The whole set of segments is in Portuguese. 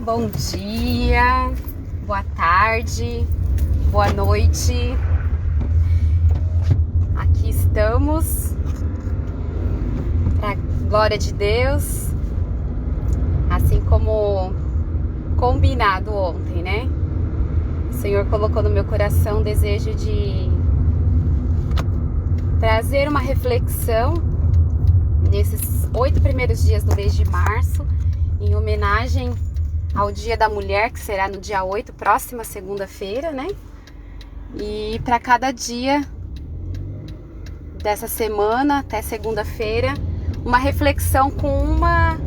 Bom dia, boa tarde, boa noite. Aqui estamos, para a glória de Deus, assim como combinado ontem, né? O Senhor colocou no meu coração o desejo de trazer uma reflexão nesses 8 primeiros dias do mês de março, em homenagem ao Dia da Mulher, que será no dia 8, próxima segunda-feira, né? E para cada dia dessa semana, até segunda-feira, uma reflexão com uma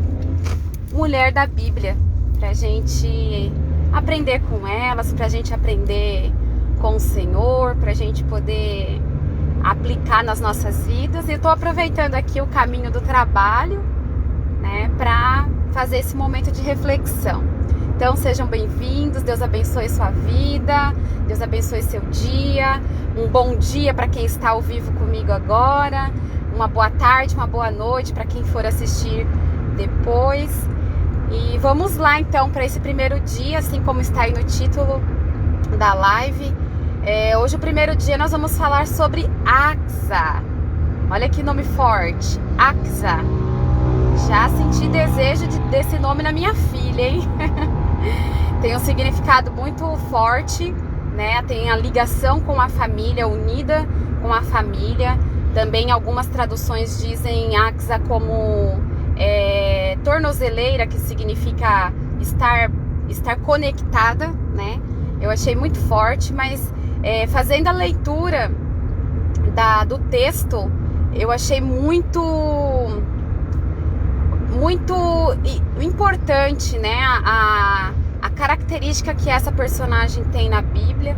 mulher da Bíblia, pra gente aprender com elas, pra gente aprender com o Senhor, pra gente poder aplicar nas nossas vidas. E eu tô aproveitando aqui o caminho do trabalho, né, pra fazer esse momento de reflexão. Então sejam bem-vindos, Deus abençoe sua vida, Deus abençoe seu dia, um bom dia para quem está ao vivo comigo agora, uma boa tarde, uma boa noite para quem for assistir depois. E vamos lá então para esse primeiro dia, assim como está aí no título da live. Hoje o primeiro dia nós vamos falar sobre Axa. Olha que nome forte, Axa. Já senti desejo desse nome na minha filha, hein? Tem um significado muito forte, né? Tem a ligação com a família, unida com a família. Também algumas traduções dizem Axa como tornozeleira, que significa estar conectada, né? Eu achei muito forte, mas fazendo a leitura do texto, eu achei muito importante, né, a característica que essa personagem tem na Bíblia.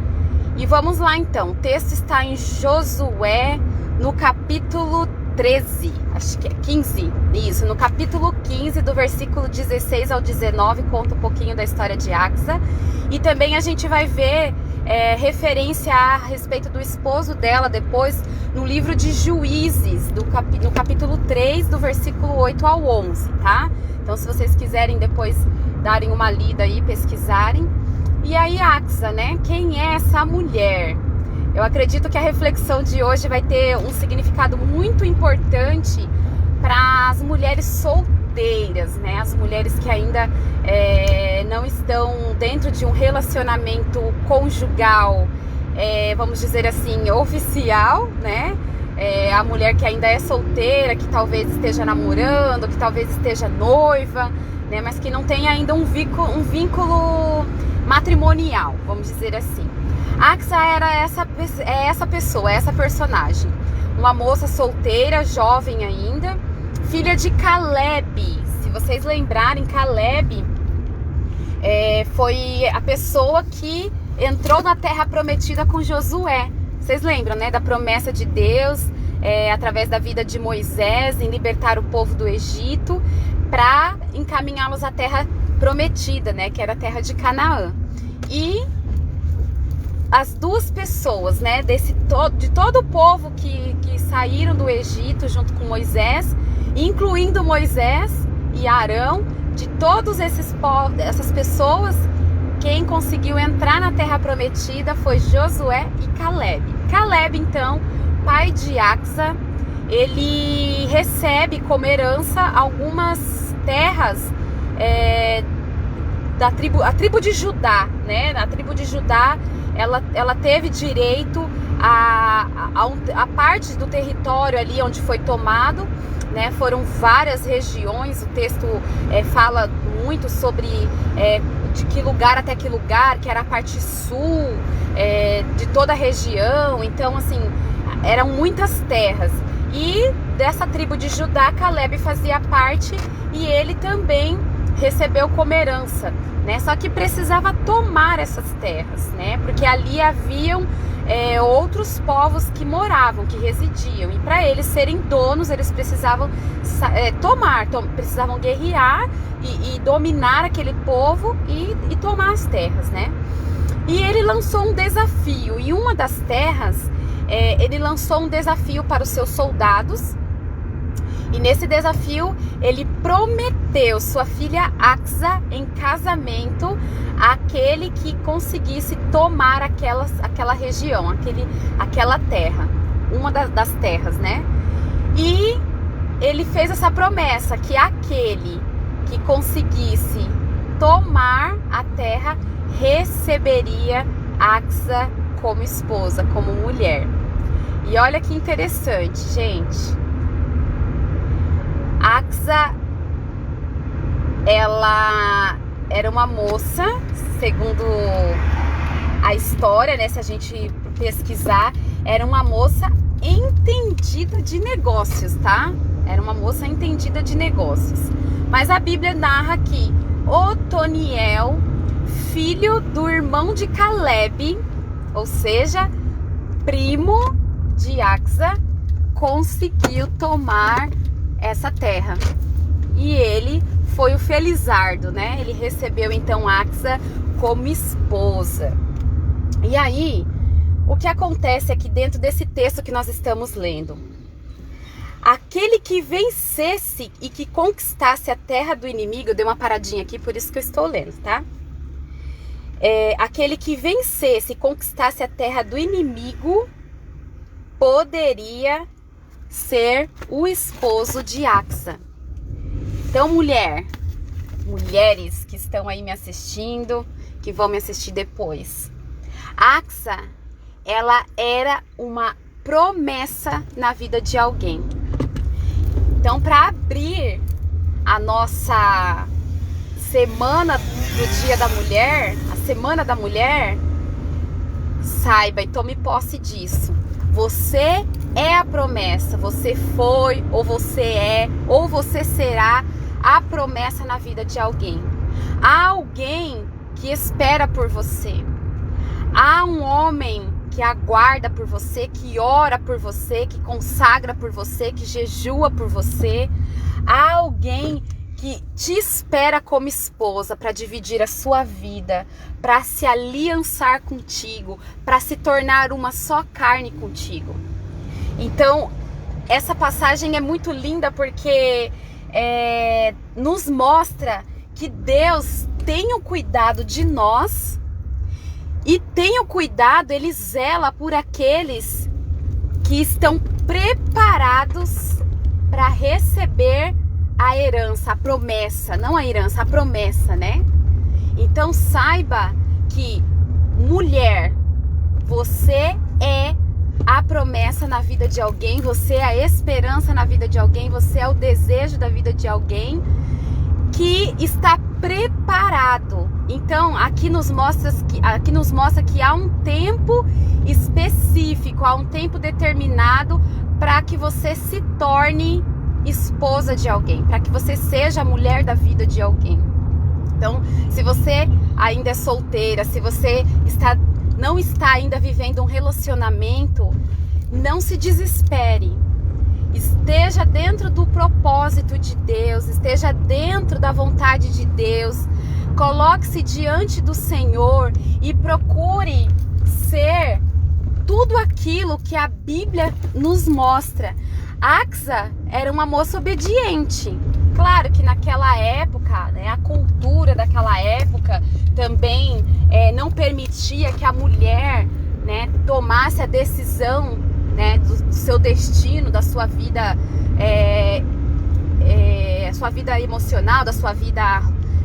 E vamos lá então, o texto está em Josué, no capítulo 13, acho que é 15, isso, no capítulo 15, do versículo 16 ao 19, conta um pouquinho da história de Axa. E também a gente vai ver referência a respeito do esposo dela depois no livro de Juízes, no capítulo 3, do versículo 8 ao 11, tá? Então se vocês quiserem depois darem uma lida aí, pesquisarem. E aí Axa, né? Quem é essa mulher? Eu acredito que a reflexão de hoje vai ter um significado muito importante para as mulheres solteiras, né? As mulheres que ainda não estão dentro de um relacionamento conjugal, vamos dizer assim, oficial, né? A mulher que ainda é solteira, que talvez esteja namorando, que talvez esteja noiva, né? Mas que não tem ainda um vínculo matrimonial, vamos dizer assim. Axa era essa pessoa, essa personagem. Uma moça solteira, jovem ainda, filha de Caleb. Se vocês lembrarem, Caleb foi a pessoa que entrou na terra prometida com Josué. Vocês lembram, né, da promessa de Deus através da vida de Moisés em libertar o povo do Egito para encaminhá-los à terra prometida, né, que era a terra de Canaã. E as duas pessoas, né, de todo o povo que saíram do Egito junto com Moisés, incluindo Moisés e Arão, de todos essas pessoas, quem conseguiu entrar na terra prometida foi Josué e Caleb. Caleb, então, pai de Axa, ele recebe como herança algumas terras a tribo de Judá, né? Na tribo de Judá, ela teve direito a parte do território ali onde foi tomado, né? Foram várias regiões. O texto fala muito sobre de que lugar até que lugar, que era a parte sul de toda a região. Então, assim, eram muitas terras. E dessa tribo de Judá, Caleb fazia parte, e ele também recebeu como herança, né? Só que precisava tomar essas terras, né? Porque ali haviam outros povos que moravam, que residiam, e para eles serem donos, eles precisavam precisavam guerrear e dominar aquele povo e tomar as terras, né? E ele lançou um desafio, e uma das terras, ele lançou um desafio para os seus soldados, E nesse desafio, ele prometeu sua filha Axa em casamento àquele que conseguisse tomar aquela região, aquela terra, uma das terras, né? E ele fez essa promessa que aquele que conseguisse tomar a terra receberia Axa como esposa, como mulher. E olha que interessante, gente. Axa, ela era uma moça, segundo a história, né? Se a gente pesquisar, era uma moça entendida de negócios, tá? Era uma moça entendida de negócios. Mas a Bíblia narra que Otoniel, filho do irmão de Caleb, ou seja, primo de Axa, conseguiu tomar essa terra. E ele foi o felizardo, né? Ele recebeu então Axa como esposa. E aí, o que acontece aqui dentro desse texto que nós estamos lendo? Aquele que vencesse e que conquistasse a terra do inimigo, eu dei uma paradinha aqui, por isso que eu estou lendo, tá? Aquele que vencesse e conquistasse a terra do inimigo poderia ser o esposo de Axa. Então, mulheres que estão aí me assistindo, que vão me assistir depois. Axa, ela era uma promessa na vida de alguém. Então, para abrir a nossa semana do Dia da Mulher, a Semana da Mulher, saiba e tome posse disso. Você é a promessa, você foi, ou você é, ou você será a promessa na vida de alguém. Há alguém que espera por você. Há um homem que aguarda por você, que ora por você, que consagra por você, que jejua por você. Há alguém que te espera como esposa para dividir a sua vida, para se aliançar contigo, para se tornar uma só carne contigo. Então, essa passagem é muito linda porque nos mostra que Deus tem o cuidado de nós e tem o cuidado, Ele zela por aqueles que estão preparados para receber a herança, a promessa, não a herança, a promessa, né? Então saiba que, mulher, você é a promessa na vida de alguém, você é a esperança na vida de alguém, você é o desejo da vida de alguém que está preparado. Então, aqui nos mostra que há um tempo específico, há um tempo determinado para que você se torne esposa de alguém, para que você seja a mulher da vida de alguém. Então, se você ainda é solteira, se você não está ainda vivendo um relacionamento, não se desespere. Esteja dentro do propósito de Deus, esteja dentro da vontade de Deus. Coloque-se diante do Senhor e procure ser tudo aquilo que a Bíblia nos mostra. Axa era uma moça obediente. Claro que naquela época, né, a cultura daquela época também não permitia que a mulher, né, tomasse a decisão, né, do seu destino, da sua vida, sua vida emocional, da sua vida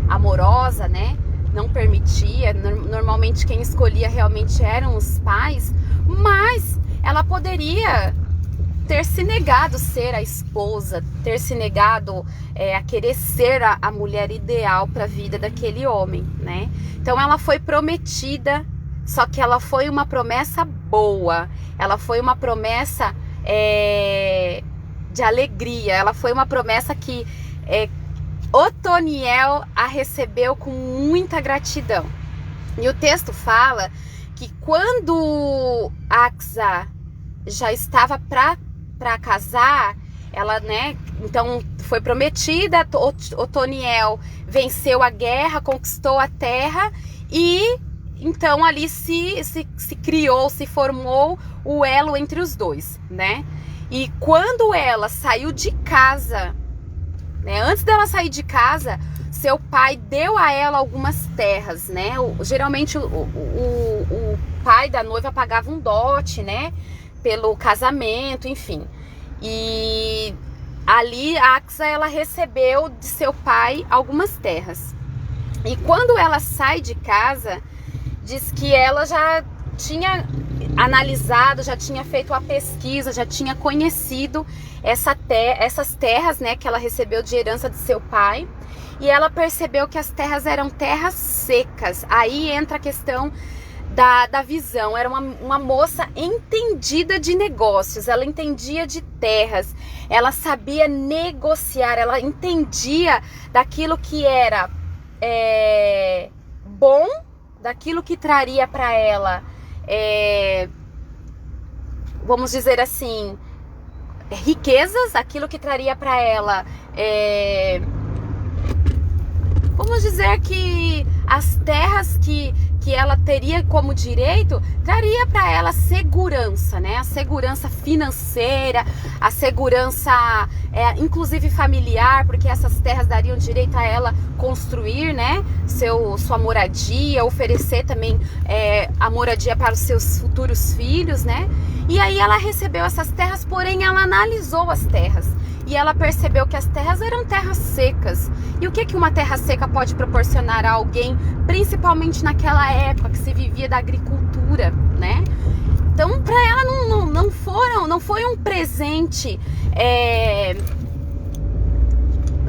amorosa, né? Não permitia. Normalmente quem escolhia realmente eram os pais, mas ela poderia ter se negado ser a esposa, ter se negado a querer ser a mulher ideal para a vida daquele homem, né? Então ela foi prometida, só que ela foi uma promessa boa, ela foi uma promessa de alegria, ela foi uma promessa que Otoniel a recebeu com muita gratidão. E o texto fala que quando Axa já estava para casar, ela, né, então foi prometida, Otoniel venceu a guerra, conquistou a terra e então ali se criou, se formou o elo entre os dois, né? E quando ela saiu de casa, né, antes dela sair de casa, seu pai deu a ela algumas terras, né? Geralmente o pai da noiva pagava um dote, né? Pelo casamento, enfim. E ali a Axa, ela recebeu de seu pai algumas terras. E quando ela sai de casa, diz que ela já tinha analisado, já tinha feito a pesquisa, já tinha conhecido essas terras, né, que ela recebeu de herança de seu pai. E ela percebeu que as terras eram terras secas. Aí entra a questão da visão. Era uma moça entendida de negócios, ela entendia de terras, ela sabia negociar, ela entendia daquilo que era bom, daquilo que traria para ela, vamos dizer assim, riquezas, aquilo que traria para ela, vamos dizer que as terras que ela teria como direito, traria para ela segurança, né? A segurança financeira, a segurança, inclusive familiar, porque essas terras dariam direito a ela construir, né? Sua moradia, oferecer também a moradia para os seus futuros filhos, né? E aí ela recebeu essas terras, porém ela analisou as terras. E ela percebeu que as terras eram terras secas. E o que uma terra seca pode proporcionar a alguém, principalmente naquela época que se vivia da agricultura, né? Então, para ela não foi um presente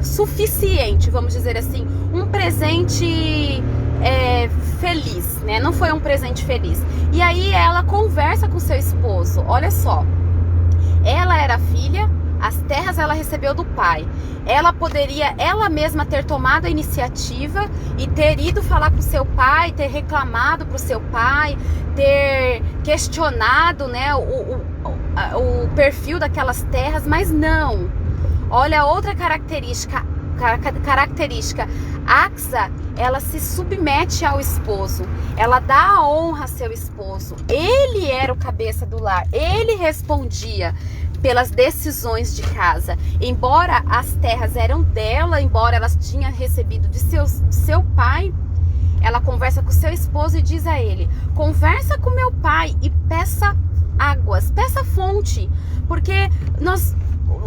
suficiente, vamos dizer assim, um presente feliz, né? Não foi um presente feliz. E aí ela conversa com seu esposo. Olha só, ela era filha. As terras ela recebeu do pai. Ela poderia ela mesma ter tomado a iniciativa e ter ido falar com seu pai, ter reclamado para o seu pai, ter questionado, né, o perfil daquelas terras, mas não. Olha outra característica. Axa, ela se submete ao esposo, ela dá a honra a seu esposo. Ele era o cabeça do lar, ele respondia pelas decisões de casa. Embora as terras eram dela, embora elas tinham recebido de seu pai, ela conversa com seu esposo e diz a ele: conversa com meu pai e peça águas, peça fonte, porque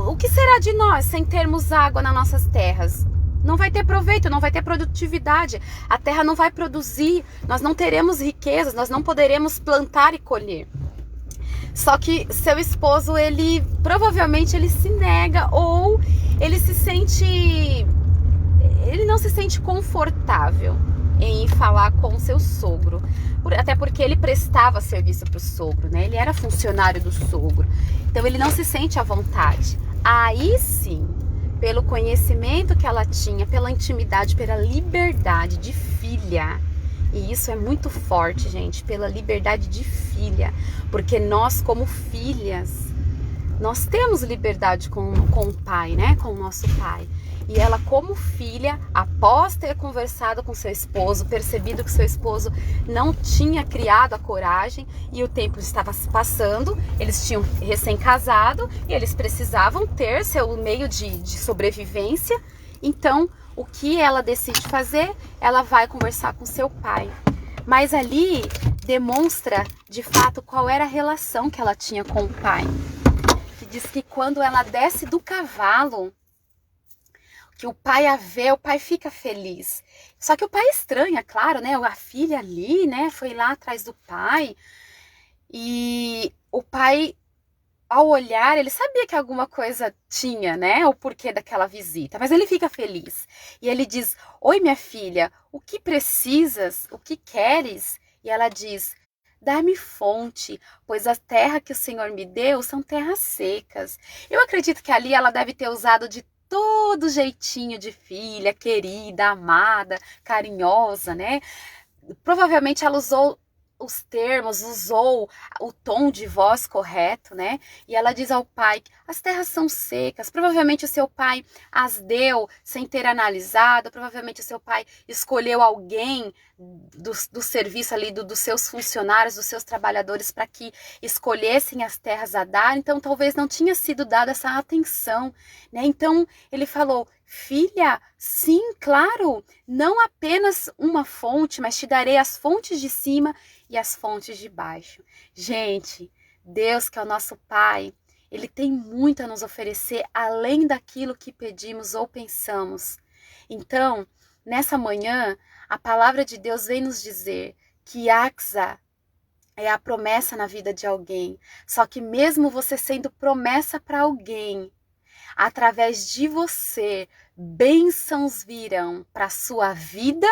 o que será de nós sem termos água nas nossas terras? Não vai ter proveito, não vai ter produtividade, a terra não vai produzir, nós não teremos riquezas, nós não poderemos plantar e colher. Só que seu esposo, provavelmente ele se nega, ou ele não se sente confortável em falar com seu sogro, até porque ele prestava serviço para o sogro, né? Ele era funcionário do sogro, então ele não se sente à vontade. Aí sim, pelo conhecimento que ela tinha, pela intimidade, pela liberdade de filha. E isso é muito forte, gente, pela liberdade de filha. Porque nós, como filhas, nós temos liberdade com o pai, né? Com o nosso pai. E ela, como filha, após ter conversado com seu esposo, percebido que seu esposo não tinha criado a coragem e o tempo estava se passando, eles tinham recém-casado e eles precisavam ter seu meio de sobrevivência. Então, o que ela decide fazer? Ela vai conversar com seu pai. Mas ali demonstra, de fato, qual era a relação que ela tinha com o pai. Que diz que quando ela desce do cavalo, que o pai a vê, o pai fica feliz. Só que o pai estranha, claro, né? A filha ali, né? Foi lá atrás do pai. E o pai, ao olhar, ele sabia que alguma coisa tinha, né? O porquê daquela visita. Mas ele fica feliz. E ele diz: oi, minha filha, o que precisas? O que queres? E ela diz: dá-me fonte, pois a terra que o Senhor me deu são terras secas. Eu acredito que ali ela deve ter usado de todo jeitinho de filha, querida, amada, carinhosa, né? Provavelmente ela usou os termos, usou o tom de voz correto, né? E ela diz ao pai: as terras são secas. Provavelmente o seu pai as deu sem ter analisado, provavelmente o seu pai escolheu alguém do serviço ali, dos seus funcionários, dos seus trabalhadores, para que escolhessem as terras a dar. Então talvez não tinha sido dada essa atenção, né? Então ele falou: filha, sim, claro, não apenas uma fonte, mas te darei as fontes de cima e as fontes de baixo. Gente, Deus, que é o nosso Pai, Ele tem muito a nos oferecer além daquilo que pedimos ou pensamos. Então, nessa manhã, a palavra de Deus vem nos dizer que Axa é a promessa na vida de alguém. Só que mesmo você sendo promessa para alguém, através de você, bênçãos virão para a sua vida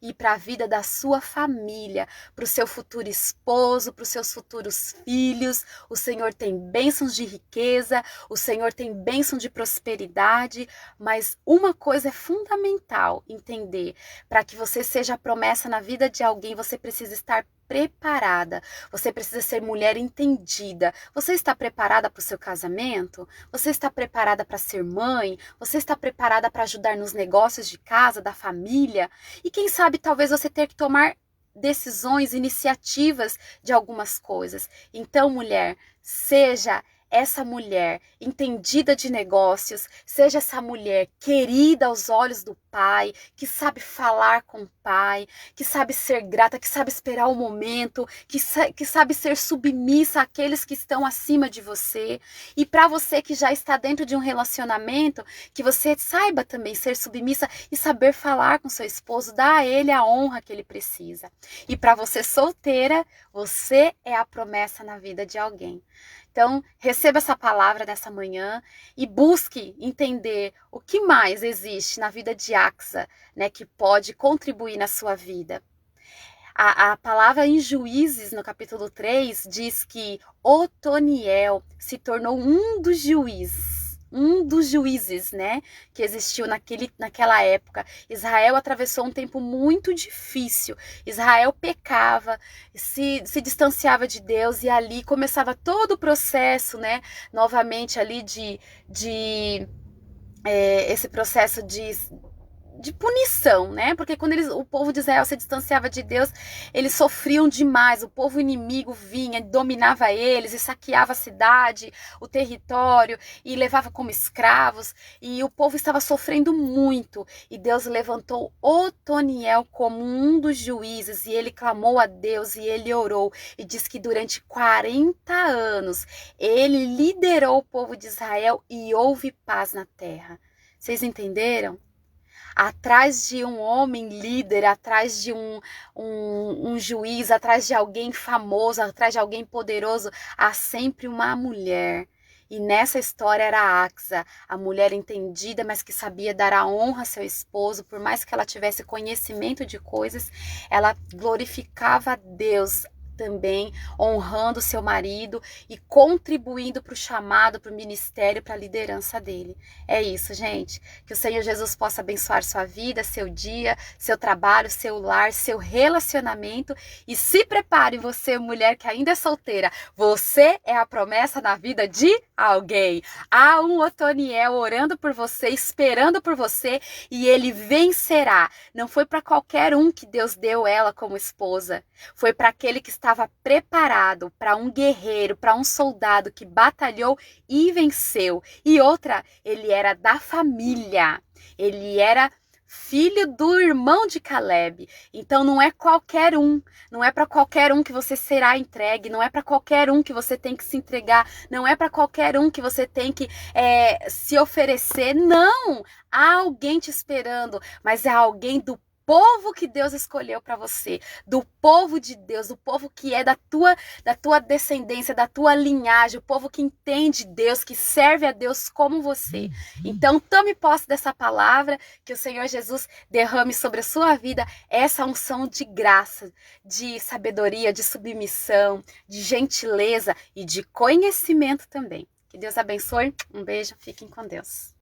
e para a vida da sua família, para o seu futuro esposo, para os seus futuros filhos. O Senhor tem bênçãos de riqueza, o Senhor tem bênção de prosperidade, mas uma coisa é fundamental entender: para que você seja promessa na vida de alguém, você precisa estar preparada, você precisa ser mulher entendida. Você está preparada para o seu casamento? Você está preparada para ser mãe? Você está preparada para ajudar nos negócios de casa, da família? E quem sabe talvez você ter que tomar decisões, iniciativas de algumas coisas. Então, mulher, seja essa mulher entendida de negócios, seja essa mulher querida aos olhos do Pai, que sabe falar com o Pai, que sabe ser grata, que sabe esperar o momento, que sabe ser submissa àqueles que estão acima de você. E para você que já está dentro de um relacionamento, que você saiba também ser submissa e saber falar com seu esposo, dar a ele a honra que ele precisa. E para você solteira, você é a promessa na vida de alguém. Então, receba essa palavra nessa manhã e busque entender o que mais existe na vida de Axa, né, que pode contribuir na sua vida. A palavra em Juízes, no capítulo 3, diz que Otoniel se tornou um dos juízes, né, que existiu naquela época. Israel atravessou um tempo muito difícil. Israel pecava, se distanciava de Deus, e ali começava todo o processo, né, novamente ali esse processo de punição, né? Porque quando o povo de Israel se distanciava de Deus, eles sofriam demais. O povo inimigo vinha, dominava eles e saqueava a cidade, o território, e levava como escravos. E o povo estava sofrendo muito. E Deus levantou Otoniel como um dos juízes, e ele clamou a Deus e ele orou. E diz que durante 40 anos ele liderou o povo de Israel e houve paz na terra. Vocês entenderam? Atrás de um homem líder, atrás de um juiz, atrás de alguém famoso, atrás de alguém poderoso, há sempre uma mulher. E nessa história era a Axa, a mulher entendida, mas que sabia dar a honra a seu esposo. Por mais que ela tivesse conhecimento de coisas, ela glorificava a Deus também, honrando seu marido e contribuindo para o chamado, para o ministério, para a liderança dele. É isso, gente. Que o Senhor Jesus possa abençoar sua vida, seu dia, seu trabalho, seu lar, seu relacionamento. E se prepare, você, mulher que ainda é solteira. Você é a promessa na vida de alguém. Há um Otoniel orando por você, esperando por você, e ele vencerá. Não foi para qualquer um que Deus deu ela como esposa. Foi para aquele que estava preparado, para um guerreiro, para um soldado que batalhou e venceu. E outra, ele era da família. Ele era filho do irmão de Caleb. Então não é qualquer um, não é para qualquer um que você será entregue, não é para qualquer um que você tem que se entregar, não é para qualquer um que você tem que se oferecer. Não! Há alguém te esperando, mas é alguém do povo que Deus escolheu para você, do povo de Deus, do povo que é da tua descendência, da tua linhagem, o povo que entende Deus, que serve a Deus como você. Então tome posse dessa palavra, que o Senhor Jesus derrame sobre a sua vida essa unção de graça, de sabedoria, de submissão, de gentileza e de conhecimento também. Que Deus abençoe, um beijo, fiquem com Deus.